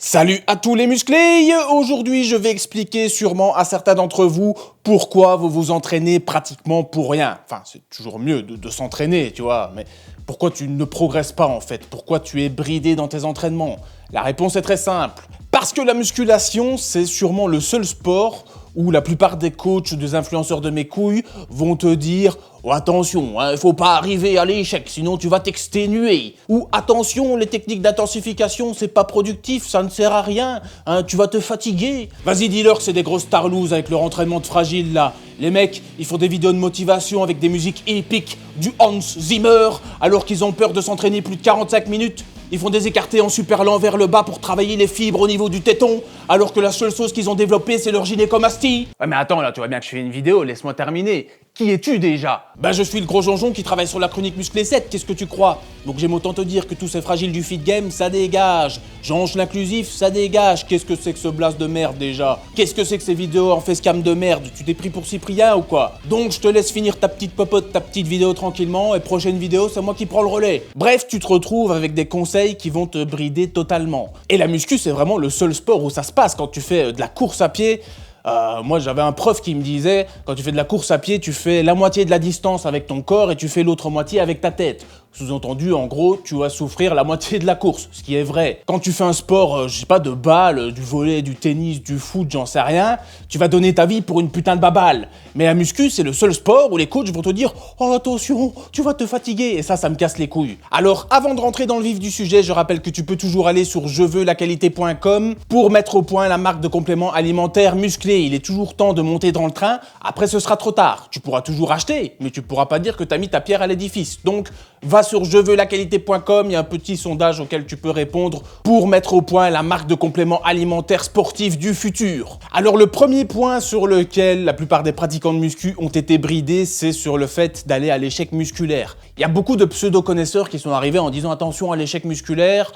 Salut à tous les musclés. Aujourd'hui je vais expliquer sûrement à certains d'entre vous pourquoi vous vous entraînez pratiquement pour rien. Enfin c'est toujours mieux de s'entraîner tu vois, mais pourquoi tu ne progresses pas en fait? Pourquoi tu es bridé dans tes entraînements? La réponse est très simple. Parce que la musculation c'est sûrement le seul sport où la plupart des coachs ou des influenceurs de mes couilles vont te dire « Oh, attention, il faut pas arriver à l'échec, sinon tu vas t'exténuer. » Ou « Attention, les techniques d'intensification, c'est pas productif, ça ne sert à rien, tu vas te fatiguer. » Vas-y, dis-leur que c'est des grosses tarlouses avec leur entraînement de fragile là. Les mecs, ils font des vidéos de motivation avec des musiques épiques, du Hans Zimmer, alors qu'ils ont peur de s'entraîner plus de 45 minutes. Ils font des écartés en super lent vers le bas pour travailler les fibres au niveau du téton, alors que la seule chose qu'ils ont développée, c'est leur gynécomastie. Ouais mais attends, là, tu vois bien que je fais une vidéo, laisse-moi terminer. Qui es-tu déjà? Ben je suis le gros jonjon qui travaille sur la chronique musclée 7, qu'est-ce que tu crois? Donc j'aime autant te dire que tous ces fragiles du fit game, ça dégage. J'ange l'inclusif, ça dégage. Qu'est-ce que c'est que ce blast de merde déjà? Qu'est-ce que c'est que ces vidéos en facecam de merde? Tu t'es pris pour Cyprien ou quoi? Donc je te laisse finir ta petite popote, ta petite vidéo tranquillement, et prochaine vidéo, c'est moi qui prends le relais. Bref, tu te retrouves avec des conseils qui vont te brider totalement. Et la muscu, c'est vraiment le seul sport où ça se passe quand tu fais de la course à pied. Moi j'avais un prof qui me disait quand tu fais de la course à pied tu fais la moitié de la distance avec ton corps et tu fais l'autre moitié avec ta tête. Sous-entendu, en gros, tu vas souffrir la moitié de la course, ce qui est vrai. Quand tu fais un sport, je sais pas, de balle, du volley, du tennis, du foot, j'en sais rien, tu vas donner ta vie pour une putain de baballe. Mais la muscu, c'est le seul sport où les coachs vont te dire « Oh attention, tu vas te fatiguer » et ça me casse les couilles. Alors, avant de rentrer dans le vif du sujet, je rappelle que tu peux toujours aller sur jeveuxlaqualité.com pour mettre au point la marque de compléments alimentaires musclés. Il est toujours temps de monter dans le train, après ce sera trop tard. Tu pourras toujours acheter, mais tu pourras pas dire que t'as mis ta pierre à l'édifice. Donc, va sur jeveuxlaqualité.com, il y a un petit sondage auquel tu peux répondre pour mettre au point la marque de compléments alimentaires sportifs du futur. Alors le premier point sur lequel la plupart des pratiquants de muscu ont été bridés, c'est sur le fait d'aller à l'échec musculaire. Il y a beaucoup de pseudo-connaisseurs qui sont arrivés en disant attention à l'échec musculaire,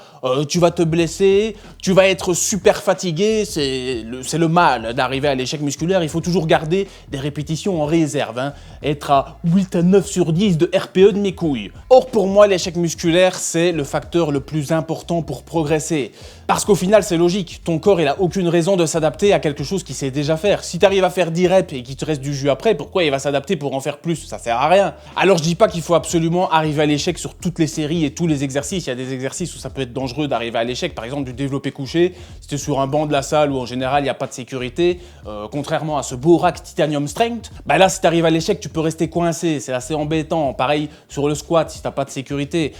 tu vas te blesser, tu vas être super fatigué, c'est le mal d'arriver à l'échec musculaire, il faut toujours garder des répétitions en réserve, être à 8 à 9 sur 10 de RPE de mes couilles. Or pour moi, l'échec musculaire, c'est le facteur le plus important pour progresser. Parce qu'au final, c'est logique, ton corps, il a aucune raison de s'adapter à quelque chose qu'il sait déjà faire. Si tu arrives à faire 10 reps et qu'il te reste du jus après, pourquoi il va s'adapter pour en faire plus? Ça sert à rien. Alors je dis pas qu'il faut absolument arriver à l'échec sur toutes les séries et tous les exercices. Il y a des exercices où ça peut être dangereux d'arriver à l'échec. Par exemple, du développé couché, si tu es sur un banc de la salle où en général il n'y a pas de sécurité, contrairement à ce beau rack Titanium Strength, bah là si tu arrives à l'échec, tu peux rester coincé, c'est assez embêtant. Pareil sur le squat si t'as pas de sécurité.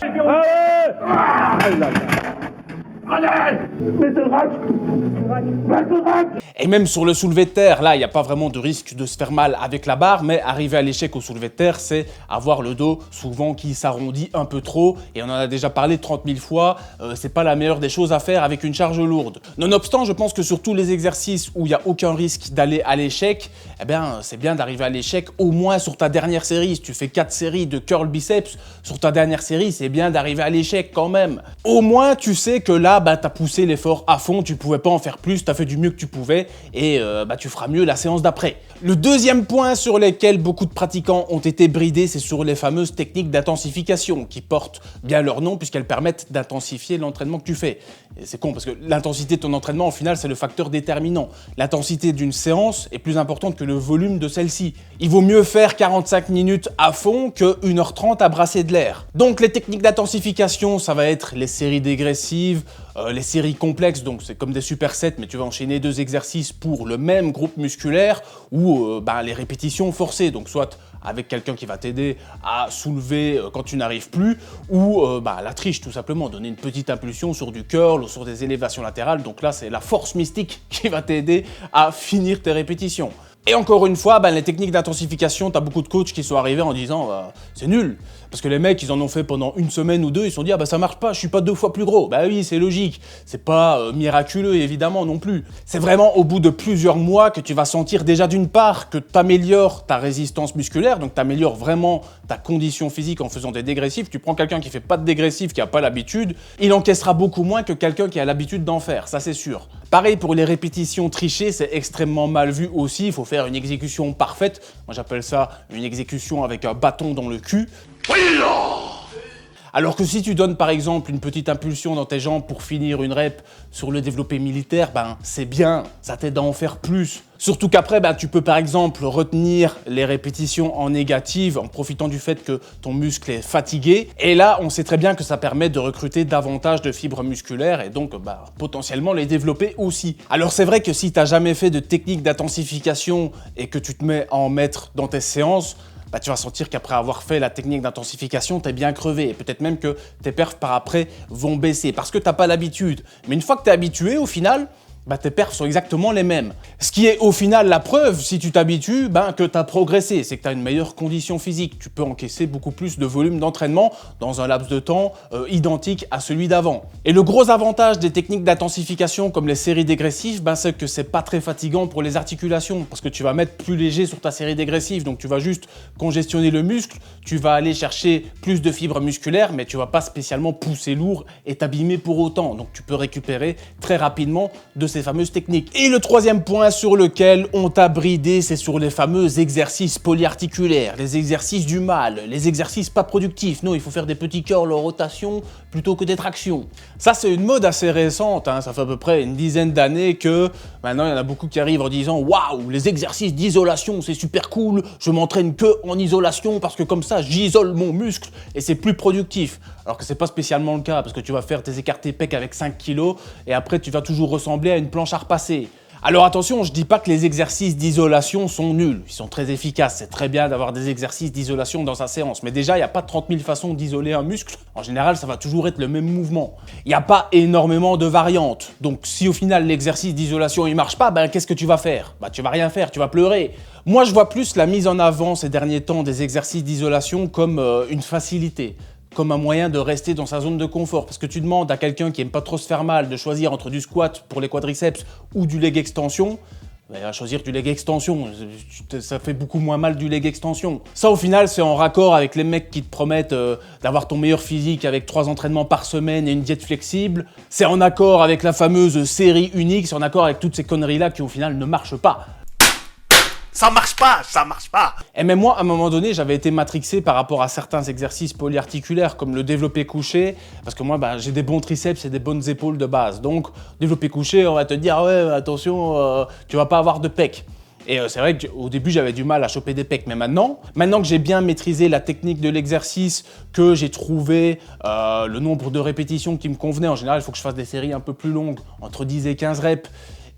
Et même sur le soulevé de terre, là, il n'y a pas vraiment de risque de se faire mal avec la barre, mais arriver à l'échec au soulevé de terre, c'est avoir le dos souvent qui s'arrondit un peu trop, et on en a déjà parlé 30 000 fois, c'est pas la meilleure des choses à faire avec une charge lourde. Nonobstant, je pense que sur tous les exercices où il n'y a aucun risque d'aller à l'échec, eh bien, c'est bien d'arriver à l'échec au moins sur ta dernière série. Si tu fais 4 séries de curl biceps, sur ta dernière série, c'est bien d'arriver à l'échec quand même. Au moins, tu sais que là, bah, t'as poussé l'effort à fond, tu pouvais pas en faire plus, t'as fait du mieux que tu pouvais et bah, tu feras mieux la séance d'après. Le deuxième point sur lequel beaucoup de pratiquants ont été bridés, c'est sur les fameuses techniques d'intensification qui portent bien leur nom puisqu'elles permettent d'intensifier l'entraînement que tu fais. Et c'est con parce que l'intensité de ton entraînement, au final, c'est le facteur déterminant. L'intensité d'une séance est plus importante que le volume de celle-ci. Il vaut mieux faire 45 minutes à fond que 1h30 à brasser de l'air. Donc les techniques d'intensification, ça va être les séries dégressives, les séries complexes, donc c'est comme des supersets, mais tu vas enchaîner 2 exercices pour le même groupe musculaire, ou les répétitions forcées, donc soit avec quelqu'un qui va t'aider à soulever quand tu n'arrives plus, ou la triche tout simplement, donner une petite impulsion sur du curl ou sur des élévations latérales, donc là c'est la force mystique qui va t'aider à finir tes répétitions. Et encore une fois, les techniques d'intensification, t'as beaucoup de coachs qui sont arrivés en disant c'est nul. Parce que les mecs, ils en ont fait pendant 1 semaine ou 2, ils se sont dit ça marche pas, je suis pas 2 fois plus gros. Bah oui, c'est logique. C'est pas miraculeux évidemment non plus. C'est vraiment au bout de plusieurs mois que tu vas sentir déjà d'une part que t'améliores ta résistance musculaire, donc t'améliores vraiment ta condition physique en faisant des dégressifs. Tu prends quelqu'un qui fait pas de dégressifs, qui a pas l'habitude, il encaissera beaucoup moins que quelqu'un qui a l'habitude d'en faire, ça c'est sûr. Pareil pour les répétitions trichées, c'est extrêmement mal vu aussi, il faut faire une exécution parfaite. Moi j'appelle ça une exécution avec un bâton dans le cul. Alors que si tu donnes par exemple une petite impulsion dans tes jambes pour finir une rep sur le développé militaire, ben c'est bien, ça t'aide à en faire plus. Surtout qu'après, ben, tu peux par exemple retenir les répétitions en négative en profitant du fait que ton muscle est fatigué. Et là, on sait très bien que ça permet de recruter davantage de fibres musculaires et donc ben, potentiellement les développer aussi. Alors c'est vrai que si tu n'as jamais fait de technique d'intensification et que tu te mets à en mettre dans tes séances, bah, tu vas sentir qu'après avoir fait la technique d'intensification, t'es bien crevé. Et peut-être même que tes perfs par après vont baisser parce que t'as pas l'habitude. Mais une fois que t'es habitué, au final, bah, tes perfs sont exactement les mêmes. Ce qui est au final la preuve, si tu t'habitues, ben, que tu as progressé, c'est que tu as une meilleure condition physique. Tu peux encaisser beaucoup plus de volume d'entraînement dans un laps de temps identique à celui d'avant. Et le gros avantage des techniques d'intensification comme les séries dégressives, ben, c'est que c'est pas très fatigant pour les articulations parce que tu vas mettre plus léger sur ta série dégressive. Donc tu vas juste congestionner le muscle, tu vas aller chercher plus de fibres musculaires, mais tu vas pas spécialement pousser lourd et t'abîmer pour autant. Donc tu peux récupérer très rapidement de ces fameuses techniques. Et le troisième point sur lequel on t'a bridé, c'est sur les fameux exercices polyarticulaires, les exercices du mal, les exercices pas productifs. Non, il faut faire des petits curls en rotation plutôt que des tractions. Ça, c'est une mode assez récente, hein. Ça fait à peu près une dizaine d'années que maintenant, il y en a beaucoup qui arrivent en disant « Waouh, les exercices d'isolation, c'est super cool, je m'entraîne que en isolation parce que comme ça, j'isole mon muscle et c'est plus productif. » Alors que c'est pas spécialement le cas parce que tu vas faire tes écartés pecs avec 5 kg et après, tu vas toujours ressembler à une planche à repasser. Alors attention, je dis pas que les exercices d'isolation sont nuls, ils sont très efficaces, c'est très bien d'avoir des exercices d'isolation dans sa séance, mais déjà il n'y a pas 30 000 façons d'isoler un muscle, en général ça va toujours être le même mouvement. Il n'y a pas énormément de variantes, donc si au final l'exercice d'isolation il marche pas, ben qu'est-ce que tu vas faire? Bah tu vas rien faire, tu vas pleurer. Moi je vois plus la mise en avant ces derniers temps des exercices d'isolation comme une facilité, comme un moyen de rester dans sa zone de confort. Parce que tu demandes à quelqu'un qui aime pas trop se faire mal de choisir entre du squat pour les quadriceps ou du leg extension, il va choisir du leg extension, ça fait beaucoup moins mal du leg extension. Ça au final c'est en raccord avec les mecs qui te promettent d'avoir ton meilleur physique avec 3 entraînements par semaine et une diète flexible. C'est en accord avec la fameuse série unique, c'est en accord avec toutes ces conneries là qui au final ne marchent pas. Ça marche pas, ça marche pas. Et même moi, à un moment donné, j'avais été matrixé par rapport à certains exercices polyarticulaires comme le développé couché, parce que moi, j'ai des bons triceps et des bonnes épaules de base. Donc, développé couché, on va te dire, ouais, attention, tu vas pas avoir de pecs. Et c'est vrai qu'au début, j'avais du mal à choper des pecs, mais maintenant que j'ai bien maîtrisé la technique de l'exercice, que j'ai trouvé le nombre de répétitions qui me convenait, en général, il faut que je fasse des séries un peu plus longues, entre 10 et 15 reps,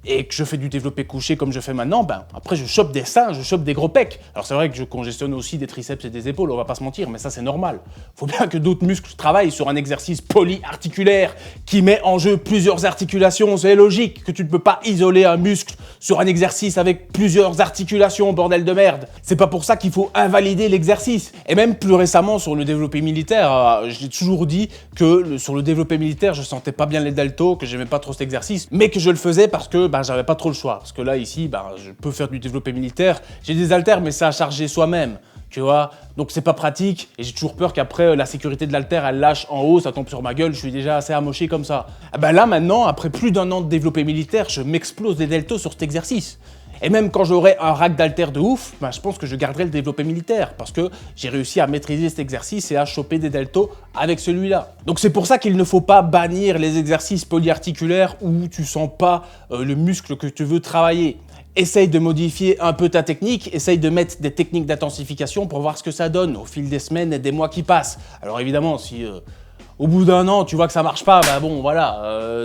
et que je fais du développé couché comme je fais maintenant, ben après je chope des seins, je chope des gros pecs. Alors c'est vrai que je congestionne aussi des triceps et des épaules, on va pas se mentir, mais ça c'est normal. Faut bien que d'autres muscles travaillent sur un exercice polyarticulaire qui met en jeu plusieurs articulations. C'est logique que tu ne peux pas isoler un muscle sur un exercice avec plusieurs articulations, bordel de merde. C'est pas pour ça qu'il faut invalider l'exercice. Et même plus récemment sur le développé militaire, j'ai toujours dit que sur le développé militaire, je sentais pas bien les deltos, que j'aimais pas trop cet exercice, mais que je le faisais parce que j'avais pas trop le choix. Parce que là, ici, je peux faire du développé militaire. J'ai des haltères, mais c'est à charger soi-même. Tu vois, donc c'est pas pratique et j'ai toujours peur qu'après la sécurité de l'haltère elle lâche en haut, ça tombe sur ma gueule, je suis déjà assez amoché comme ça. Là maintenant, après plus d'1 an de développé militaire, je m'explose des deltos sur cet exercice. Et même quand j'aurai un rack d'haltères de ouf, je pense que je garderai le développé militaire parce que j'ai réussi à maîtriser cet exercice et à choper des deltos avec celui-là. Donc c'est pour ça qu'il ne faut pas bannir les exercices polyarticulaires où tu sens pas le muscle que tu veux travailler. Essaye de modifier un peu ta technique, essaye de mettre des techniques d'intensification pour voir ce que ça donne au fil des semaines et des mois qui passent. Alors évidemment, si au bout d'1 an, tu vois que ça marche pas,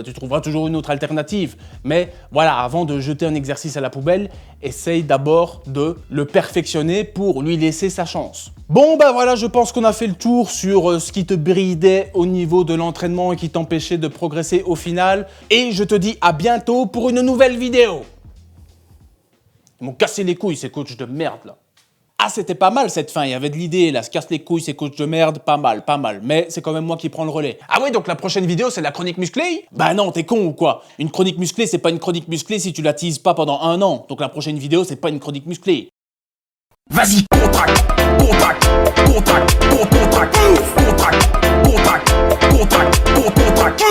tu trouveras toujours une autre alternative. Mais voilà, avant de jeter un exercice à la poubelle, essaye d'abord de le perfectionner pour lui laisser sa chance. Bon voilà, je pense qu'on a fait le tour sur ce qui te bridait au niveau de l'entraînement et qui t'empêchait de progresser au final. Et je te dis à bientôt pour une nouvelle vidéo. Ils m'ont cassé les couilles, ces coachs de merde là. Ah, c'était pas mal cette fin, il y avait de l'idée là, se casse les couilles, ces coachs de merde, pas mal, mais c'est quand même moi qui prends le relais. Ah ouais, donc la prochaine vidéo c'est la chronique musclée? Bah non, t'es con ou quoi? Une chronique musclée, c'est pas une chronique musclée si tu la teases pas pendant 1 an. Donc la prochaine vidéo, c'est pas une chronique musclée. Vas-y, contracte, contracte, contracte, contracte, contracte, contracte, contracte, contracte, contracte.